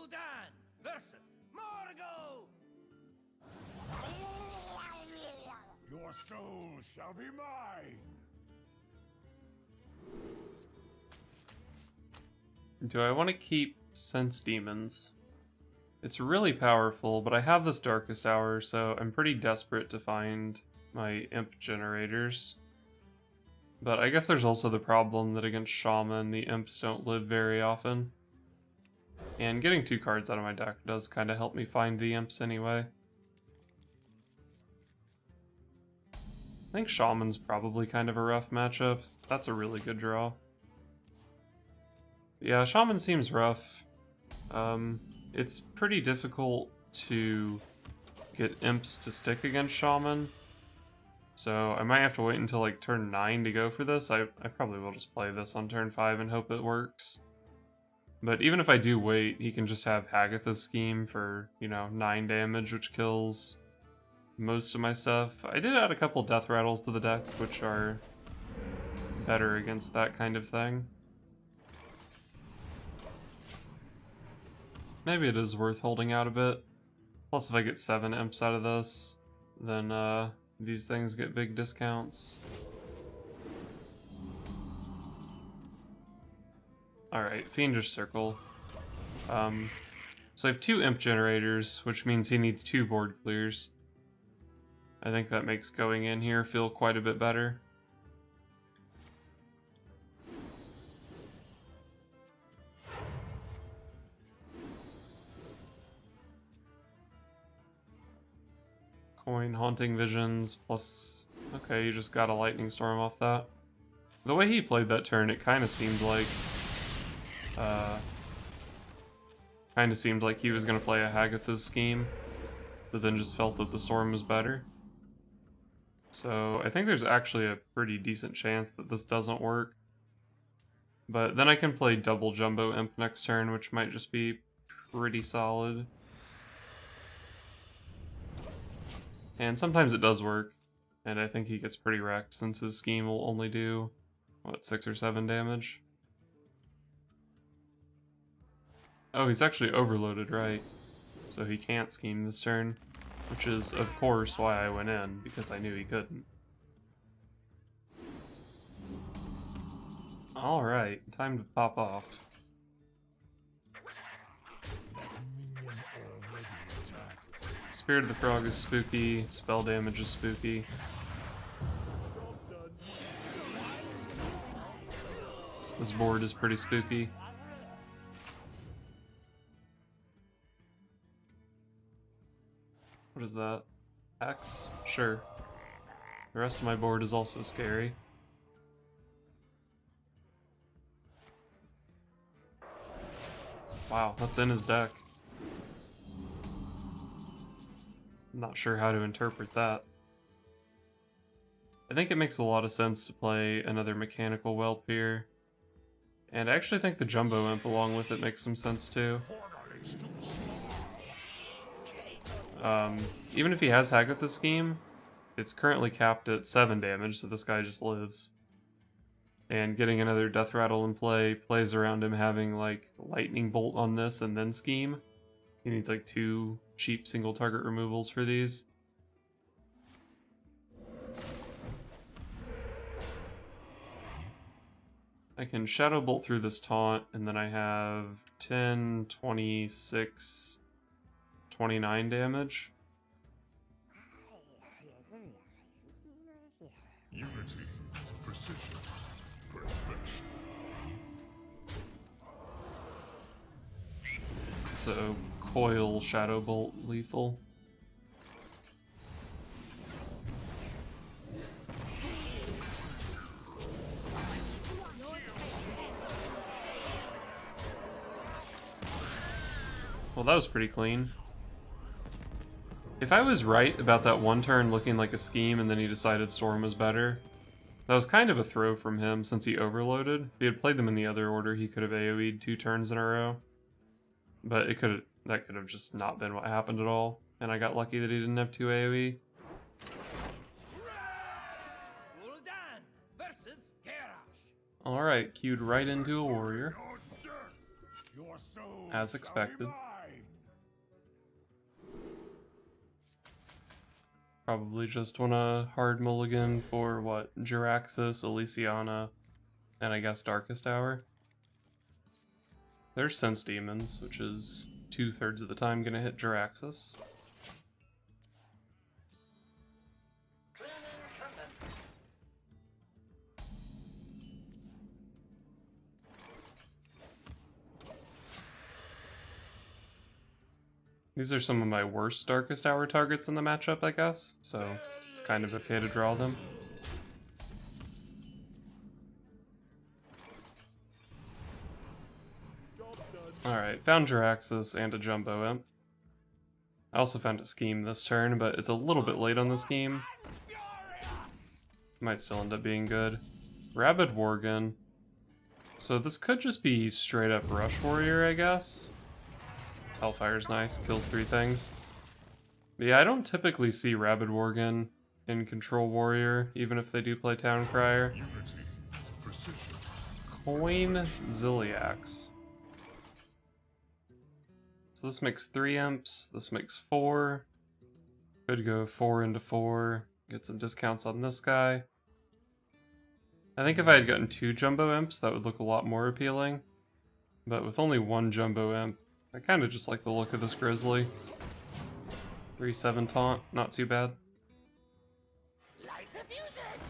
Gul'dan versus Morgul. Your soul shall be mine. Do I want to keep Sense Demons? It's really powerful, but I have this Darkest Hour, so I'm pretty desperate to find my Imp generators. But I guess there's also the problem that against Shaman, the Imps don't live very often. And getting 2 cards out of my deck does kind of help me find the Imps anyway. I think Shaman's probably kind of a rough matchup. That's a really good draw. Yeah, Shaman seems rough. It's pretty difficult to get Imps to stick against Shaman. So I might have to wait until like turn 9 to go for this. I probably will just play this on turn 5 and hope it works. But even if I do wait, he can just have Hagatha's Scheme for, 9 damage, which kills most of my stuff. I did add a couple Death Rattles to the deck, which are better against that kind of thing. Maybe it is worth holding out a bit. Plus, if I get 7 Imps out of this, then these things get big discounts. Alright, Fiendish Circle. So I have 2 Imp generators, which means he needs 2 board clears. I think that makes going in here feel quite a bit better. Coin, Haunting Visions, plus... Okay, you just got a Lightning Storm off that. The way he played that turn, it kind of seemed like... he was going to play a Hagatha's Scheme, but then just felt that the Storm was better. So I think there's actually a pretty decent chance that this doesn't work. But then I can play double Jumbo Imp next turn, which might just be pretty solid. And sometimes it does work, and I think he gets pretty wrecked since his scheme will only do, what, 6 or 7 damage? Oh, he's actually overloaded, right? So he can't scheme this turn, which is, of course, why I went in, because I knew he couldn't. Alright, time to pop off. Spirit of the Frog is spooky, spell damage is spooky. This board is pretty spooky. What is that? X? Sure. The rest of my board is also scary. Wow, that's in his deck. Not sure how to interpret that. I think it makes a lot of sense to play another Mechanical Whelp here. And I actually think the Jumbo Imp along with it makes some sense too. Even if he has Hagatha's Scheme, it's currently capped at 7 damage, so this guy just lives. And getting another Death Rattle in play plays around him having like Lightning Bolt on this and then Scheme. He needs like 2 cheap single target removals for these. I can Shadow Bolt through this taunt, and then I have 10, 26, 29 damage. Unity, precision, perfection. So Coil Shadow Bolt lethal. Well, that was pretty clean. If I was right about that one turn looking like a scheme and then he decided Storm was better, that was kind of a throw from him since he overloaded. If he had played them in the other order, he could have AoE'd 2 turns in a row. But that could have just not been what happened at all. And I got lucky that he didn't have 2 AoE. Gul'dan versus Garrosh. Alright, queued right into a warrior. Your soul As shall be expected. mine. Probably just want a hard mulligan for, what, Jiraxis, Elysiana, and I guess Darkest Hour. There's Sense Demons, which is 2/3 of the time gonna hit Jiraxis. These are some of my worst Darkest Hour targets in the matchup, I guess, so it's kind of okay to draw them. Alright, found Jiraxis and a Jumbo Imp. I also found a Scheme this turn, but it's a little bit late on the Scheme. Might still end up being good. Rabid Worgen. So this could just be straight up Rush Warrior, I guess. Hellfire's nice, kills 3 things. But yeah, I don't typically see Rabid Worgen in Control Warrior, even if they do play Town Crier. Unity. Precision. Coin Ziliax. So this makes 3 imps, this makes 4. Could go 4 into 4, get some discounts on this guy. I think if I had gotten 2 Jumbo Imps, that would look a lot more appealing. But with only 1 Jumbo Imp, I kind of just like the look of this Grizzly. 3/7 taunt, not too bad. Light the fuses!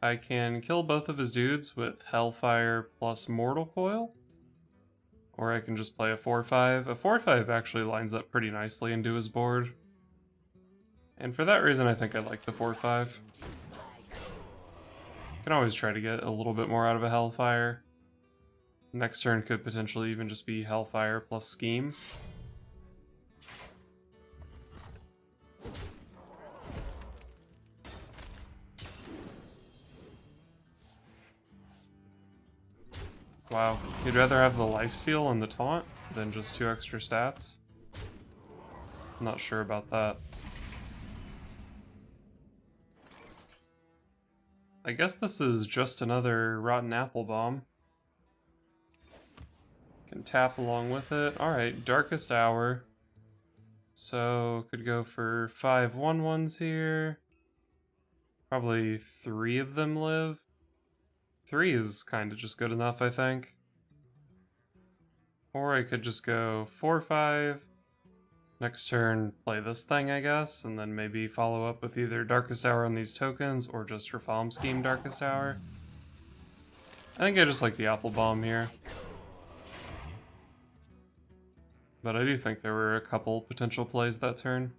I can kill both of his dudes with Hellfire plus Mortal Coil. Or I can just play a 4/5. A 4/5 actually lines up pretty nicely into his board. And for that reason, I think I like the 4/5. Can always try to get a little bit more out of a Hellfire. Next turn could potentially even just be Hellfire plus Scheme. Wow, you'd rather have the lifesteal and the taunt than just 2 extra stats? I'm not sure about that. I guess this is just another Rotten Apple Bomb. Can tap along with it. Alright, Darkest Hour. So, could go for 5 1/1s here. Probably 3 of them live. 3 is kind of just good enough, I think. Or I could just go 4/5. Next turn, play this thing, I guess, and then maybe follow up with either Darkest Hour on these tokens, or just Reform Scheme Darkest Hour. I think I just like the Apple Bomb here. But I do think there were a couple potential plays that turn.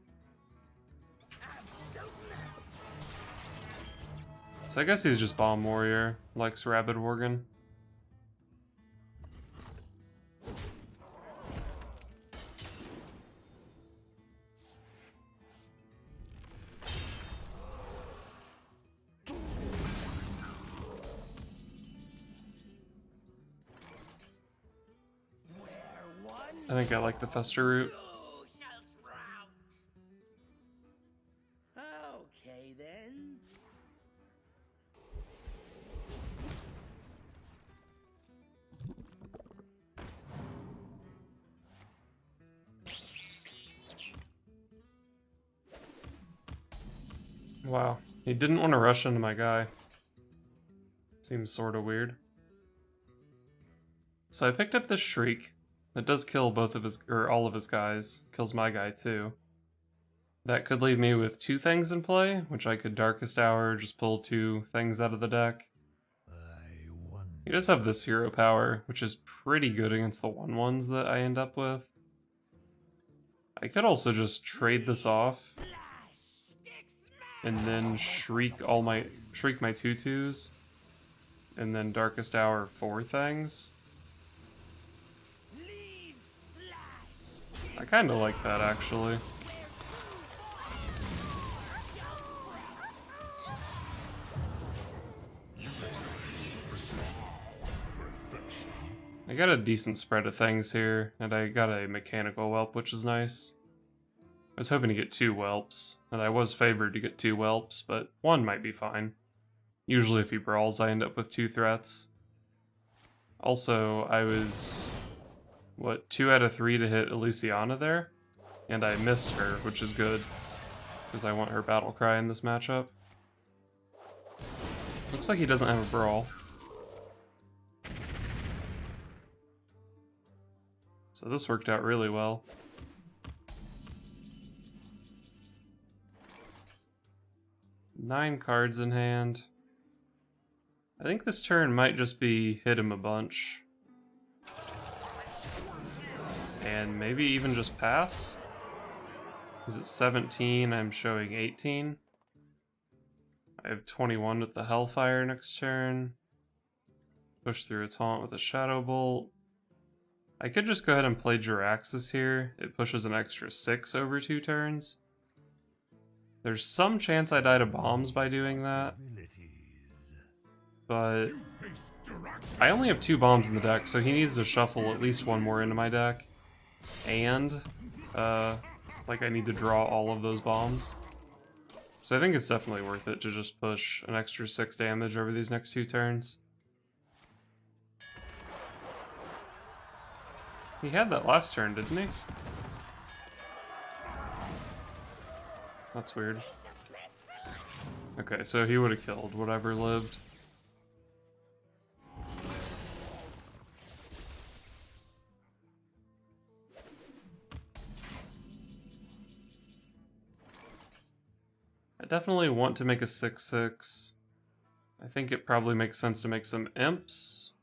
So I guess he's just Bomb Warrior, likes Rabid Worgen. I think I like the Fester route. Shall sprout. Okay then. Wow, he didn't want to rush into my guy. Seems sort of weird. So I picked up this Shriek. That does kill both of his, or all of his guys. Kills my guy too. That could leave me with 2 things in play, which I could Darkest Hour, just pull 2 things out of the deck. He does have this hero power, which is pretty good against the 1/1s that I end up with. I could also just trade this off and then shriek my 2/2s and then Darkest Hour 4 things. I kind of like that, actually. I got a decent spread of things here, and I got a Mechanical Whelp, which is nice. I was hoping to get 2 Whelps, and I was favored to get 2 Whelps, but 1 might be fine. Usually if he brawls, I end up with 2 threats. Also, I was, what, 2 out of 3 to hit Elysiana there? And I missed her, which is good, because I want her battle cry in this matchup. Looks like he doesn't have a brawl. So this worked out really well. Nine cards in hand. I think this turn might just be hit him a bunch. And maybe even just pass? Is it 17? I'm showing 18. I have 21 with the Hellfire next turn. Push through a taunt with a Shadow Bolt. I could just go ahead and play Jiraxis here. It pushes an extra 6 over 2 turns. There's some chance I die to bombs by doing that. But I only have 2 bombs in the deck, so he needs to shuffle at least 1 more into my deck. And, like, I need to draw all of those bombs. So I think it's definitely worth it to just push an extra 6 damage over these next 2 turns. He had that last turn, didn't he? That's weird. Okay, so he would have killed whatever lived. I definitely want to make a 6/6. I think it probably makes sense to make some imps.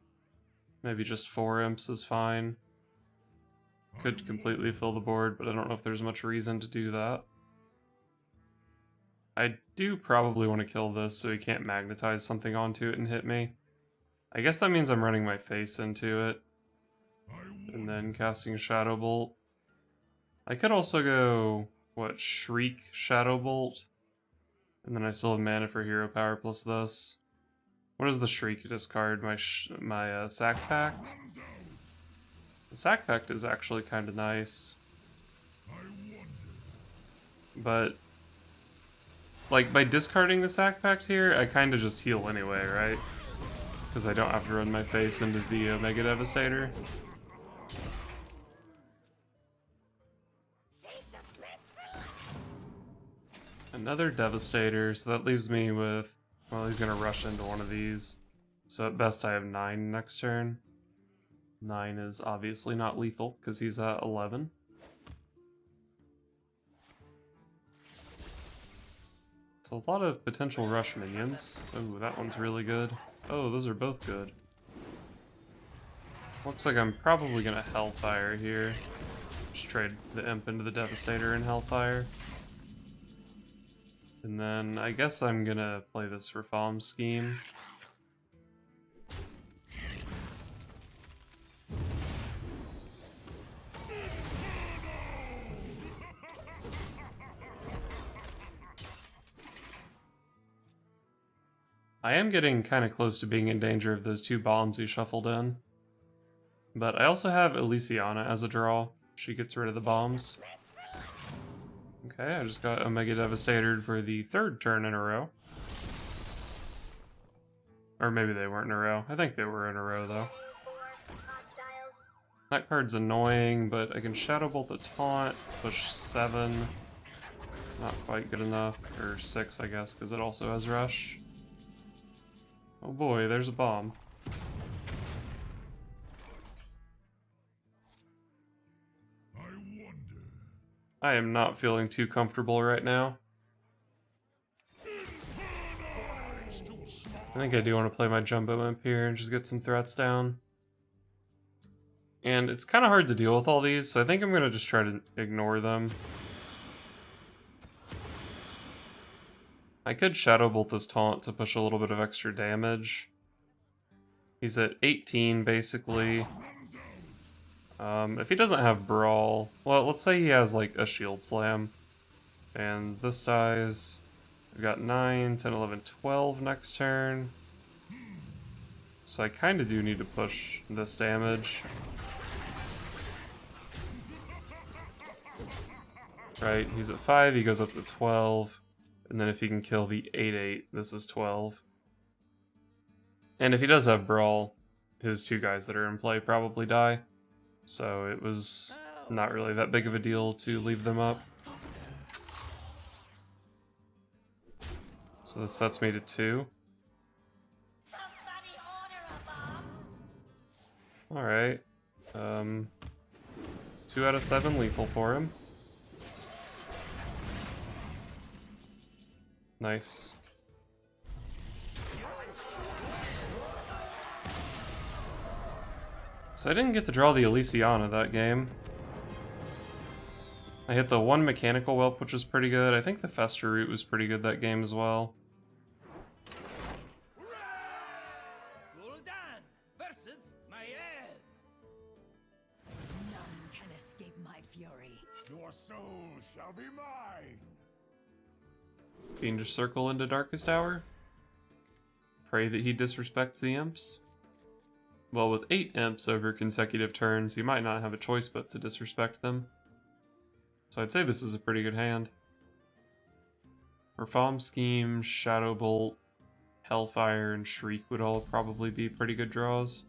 Maybe just 4 imps is fine. Could completely fill the board, but I don't know if there's much reason to do that. I do probably want to kill this so he can't magnetize something onto it and hit me. I guess that means I'm running my face into it. And then casting Shadow Bolt. I could also go, what, Shriek Shadow Bolt? And then I still have mana for Hero Power plus this. What does the Shriek discard? My Sack Pact? The Sack Pact is actually kind of nice. But, like, by discarding the Sack Pact here, I kind of just heal anyway, right? Because I don't have to run my face into the Mega Devastator. Another Devastator, so that leaves me with... Well, he's going to rush into one of these. So at best I have 9 next turn. 9 is obviously not lethal, because he's at 11. So a lot of potential rush minions. Oh, that one's really good. Oh, those are both good. Looks like I'm probably going to Hellfire here. Just trade the Imp into the Devastator and Hellfire. And then I guess I'm going to play this Reform Scheme. I am getting kind of close to being in danger of those 2 bombs he shuffled in. But I also have Elysiana as a draw. She gets rid of the bombs. Okay, I just got Omega Devastator for the 3rd turn in a row. Or maybe they weren't in a row. I think they were in a row, though. That card's annoying, but I can Shadow Bolt the Taunt, push 7. Not quite good enough. Or 6, I guess, because it also has Rush. Oh boy, there's a bomb. I am not feeling too comfortable right now. I think I do want to play my Jumbo Imp here and just get some threats down. And it's kind of hard to deal with all these, so I think I'm going to just try to ignore them. I could Shadow Bolt this taunt to push a little bit of extra damage. He's at 18, basically. If he doesn't have Brawl... Well, let's say he has, like, a Shield Slam. And this dies. We've got 9, 10, 11, 12 next turn. So I kind of do need to push this damage. Right, he's at 5, he goes up to 12. And then if he can kill the 8/8, this is 12. And if he does have Brawl, his two guys that are in play probably die. So it was not really that big of a deal to leave them up. So this sets me to 2. Somebody order a bomb. Alright. 2 out of 7 lethal for him. Nice. So I didn't get to draw the Elysiana that game. I hit the 1 Mechanical Whelp, which was pretty good. I think the Fester Root was pretty good that game as well. Gul'dan versus Maiev. None can escape my fury. Your soul shall be mine. Fiendish Circle into Darkest Hour. Pray that he disrespects the imps. Well, with 8 imps over consecutive turns, he might not have a choice but to disrespect them. So I'd say this is a pretty good hand. Reform Scheme, Shadow Bolt, Hellfire, and Shriek would all probably be pretty good draws.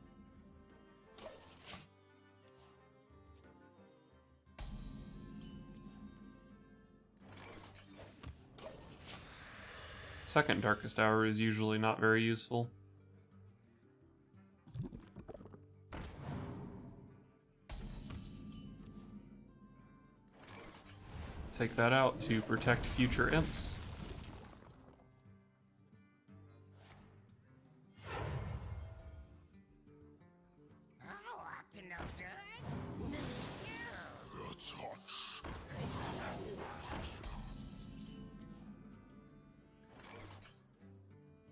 Second Darkest Hour is usually not very useful. Take that out to protect future imps. Oh, up to no good. Me too. That's hot.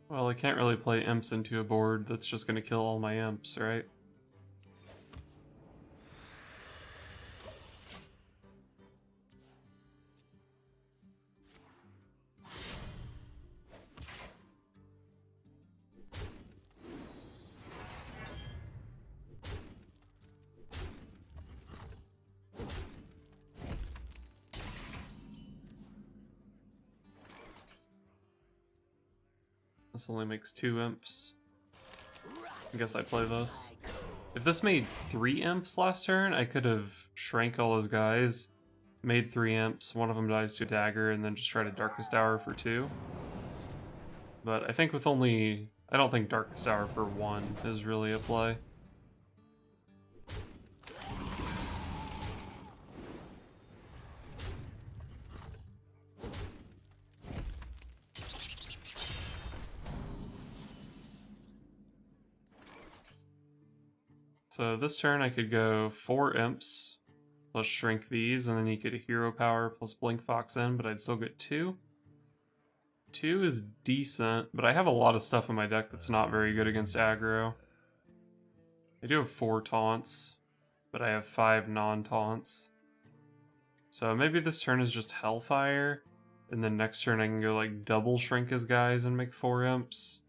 Well, I can't really play imps into a board that's just going to kill all my imps, right? This only makes 2 imps. I guess I play this. If this made 3 imps last turn, I could have shrank all his guys, made 3 imps, one of them dies to a dagger, and then just try to Darkest Hour for 2. But I think with only... I don't think Darkest Hour for 1 is really a play. So this turn I could go 4 imps, plus shrink these, and then he could hero power plus blink fox in, but I'd still get 2. 2 is decent, but I have a lot of stuff in my deck that's not very good against aggro. I do have 4 taunts, but I have 5 non-taunts. So maybe this turn is just Hellfire, and then next turn I can go like double shrink his guys and make 4 imps.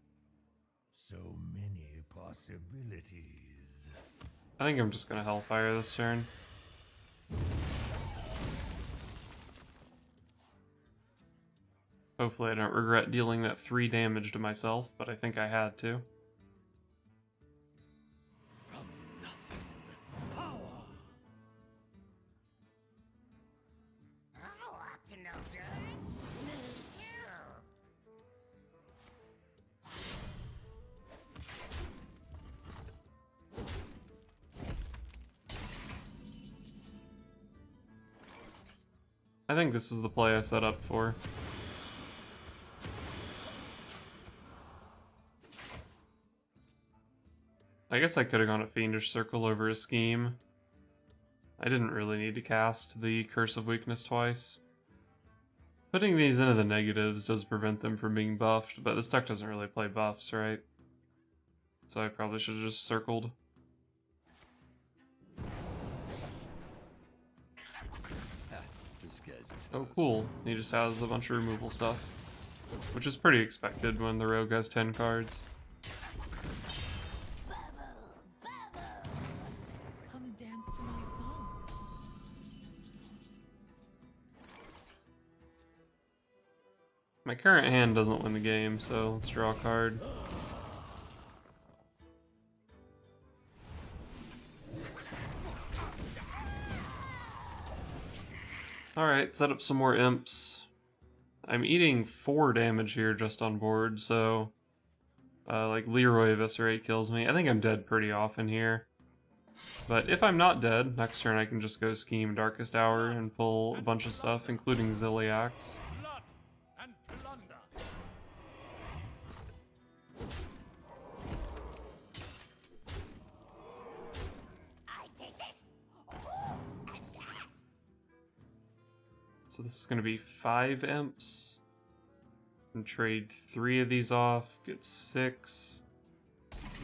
So many possibilities. I think I'm just gonna Hellfire this turn. Hopefully I don't regret dealing that 3 damage to myself, but I think I had to. From nothing, power. Oh, up to no good. Me too. I think this is the play I set up for. I guess I could have gone a Fiendish Circle over a Scheme. I didn't really need to cast the Curse of Weakness twice. Putting these into the negatives does prevent them from being buffed, but this deck doesn't really play buffs, right? So I probably should have just circled. This guy's Oh cool, he just has a bunch of removal stuff. Which is pretty expected when the rogue has 10 cards. Come dance to my song. My current hand doesn't win the game, so let's draw a card. Alright, set up some more imps. I'm eating 4 damage here just on board, so... like, Leroy Eviscerate kills me. I think I'm dead pretty often here. But if I'm not dead, next turn I can just go Scheme Darkest Hour and pull a bunch of stuff, including Ziliax. Blood and plunder. I did this. So this is going to be 5 imps. And trade 3 of these off, get 6.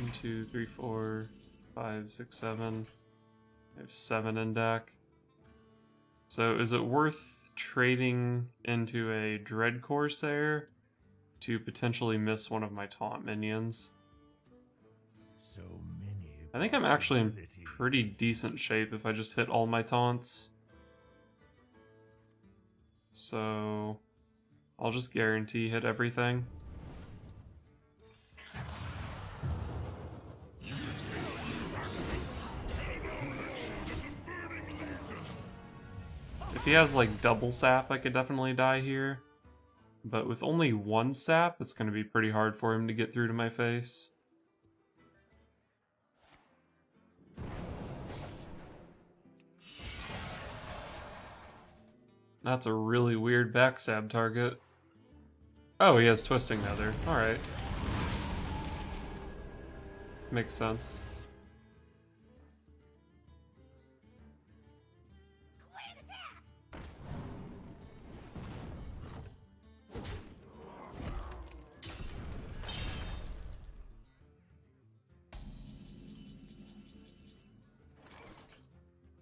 1, 2, 3, 4, 5, 6, 7. I have 7 in deck. So is it worth trading into a Dread Corsair to potentially miss one of my taunt minions? So many. I think I'm actually in possibilities. pretty decent shape if I just hit all my taunts. So I'll just guarantee hit everything. If he has like double sap, I could definitely die here. But with only 1 sap, it's going to be pretty hard for him to get through to my face. That's a really weird backstab target. Oh, he has Twisting Nether. Alright. Makes sense.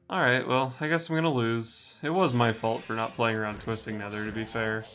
Alright, well, I guess I'm gonna lose. It was my fault for not playing around Twisting Nether, to be fair.